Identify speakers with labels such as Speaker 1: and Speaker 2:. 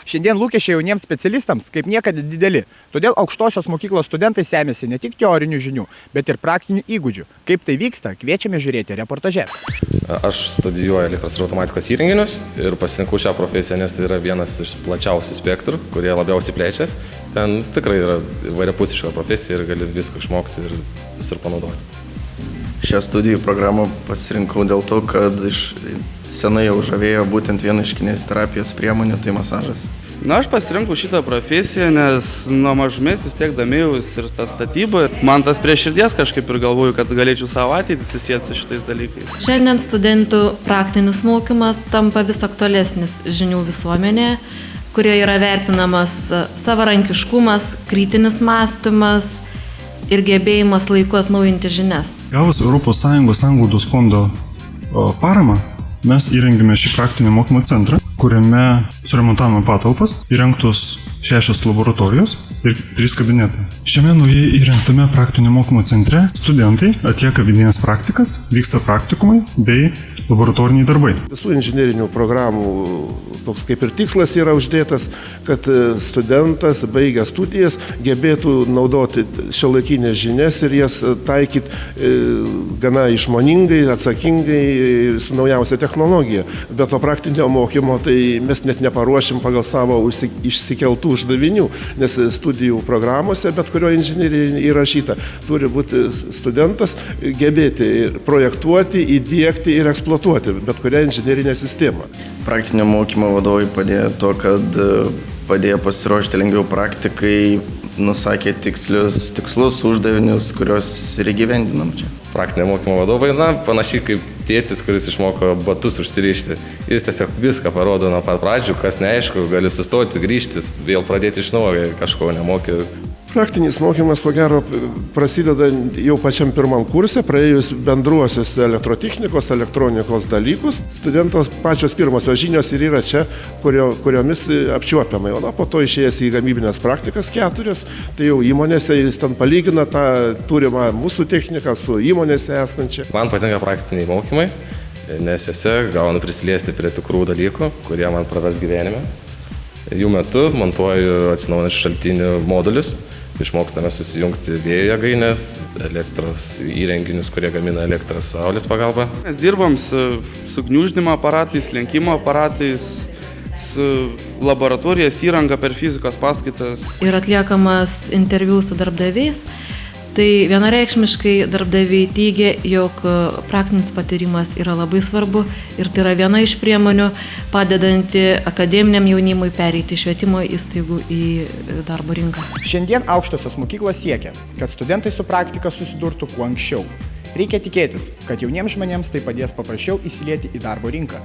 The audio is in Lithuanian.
Speaker 1: Šiandien lūkesčiai jauniems specialistams kaip niekada dideli. Todėl aukštosios mokyklos studentai semėsi ne tik teorinių žinių, bet ir praktinių įgūdžių. Kaip tai vyksta, kviečiame žiūrėti reportaže.
Speaker 2: Aš studijuoju elektros ir automatikos įrenginius ir pasirinkau šią profesiją, nes tai yra vienas iš plačiausių spektrų, kurie labiausiai plečias. Ten tikrai yra įvairiapusiška profesija ir gali viską išmokti ir visur panaudoti.
Speaker 3: Šią studijų programą pasirinkau dėl to, kad senai jau žavėjo būtent viena iš kineziterapijos priemonių, tai masažas.
Speaker 4: Aš pasirinkau šitą profesiją, nes nuo mažumės vis tiek domėjausi ir tą statybą. Man tas prie širdies kažkaip ir galvoju, kad galėčiau savo ateitį susijęti su šitais dalykais.
Speaker 5: Šiandien studentų praktinis mokymas tampa vis aktualesnis žinių visuomenėje, kurioje yra vertinamas savarankiškumas, kritinis mąstymas ir gebėjimas laiku atnaujinti žinias.
Speaker 6: Gavus ES Sanglaudos fondo paramą, mes įrengėme šį praktinio mokymo centrą, kuriame suremontavome patalpas, įrengtos 6 laboratorijos ir 3 kabinetai. Šiame naujai įrengtame praktinio mokymo centre studentai atlieka vidinės praktikas, vyksta praktikumai bei laboratoriniai darbai.
Speaker 7: Visų inžinerinių programų toks kaip ir tikslas yra uždėtas, kad studentas, baigęs studijas, gebėtų naudoti šiuolaikinės žinias ir jas taikyti gana išmoningai, atsakingai su naujausia technologija. Be to praktinio mokymo tai mes net neparuošim pagal savo išsikeltų uždavinių, nes studijų programuose, bet kurio inžinerijoje įrašyta, turi būti studentas gebėti projektuoti, įdiegti ir eksploatuoti bet kurią inžinerinę sistemą.
Speaker 3: Praktinio mokymo vadovai padėjo to, kad padėjo pasiruošti lengviau praktikai, nusakė tikslus uždavinius, kuriuos ir įgyvendinam čia.
Speaker 2: Praktinio mokymo vadovai, panašiai kaip tėtis, kuris išmoko batus užsirišti. Jis tiesiog viską parodo nuo pat pradžių, kas neaišku, gali sustoti, grįžtis, vėl pradėti iš naujo, kažko nemokė.
Speaker 7: Praktinis mokymas, ko gero, prasideda jau pačiam pirmam kurse, praėjus bendruosius elektrotechnikos, elektronikos dalykus. Studentos pačios pirmosios žinios ir yra čia, kuriomis apčiuopiamai. O po to išėjęs į gamybinės praktikas 4, tai jau įmonėse jis ten palygina tą turimą mūsų techniką su įmonėse esančia.
Speaker 2: Man patinka praktiniai mokymai, nes juose gaunu prisiliesti prie tikrų dalykų, kurie man pravers gyvenime. Jų metu montuoju atsinaujinančių šaltinių modulius. Išmokstame susijungti vėjo jėgaines, elektros įrenginius, kurie gamina elektrą saulės pagalba.
Speaker 4: Mes dirbam su gniuždymo aparatais, lenkimo aparatais, su laboratorijos įranga per fizikos paskaitas.
Speaker 5: Ir atliekamas interviu su darbdaviais. Tai vienareikšmiškai darbdaviai teigia, jog praktinis patyrimas yra labai svarbu ir tai yra viena iš priemonių padedanti akademiniam jaunimui pereiti iš švietimo įstaigų į darbo rinką.
Speaker 1: Šiandien aukštosios mokyklos siekia, kad studentai su praktika susidurtų kuo anksčiau. Reikia tikėtis, kad jauniems žmonėms tai padės paprasčiau įsilieti į darbo rinką.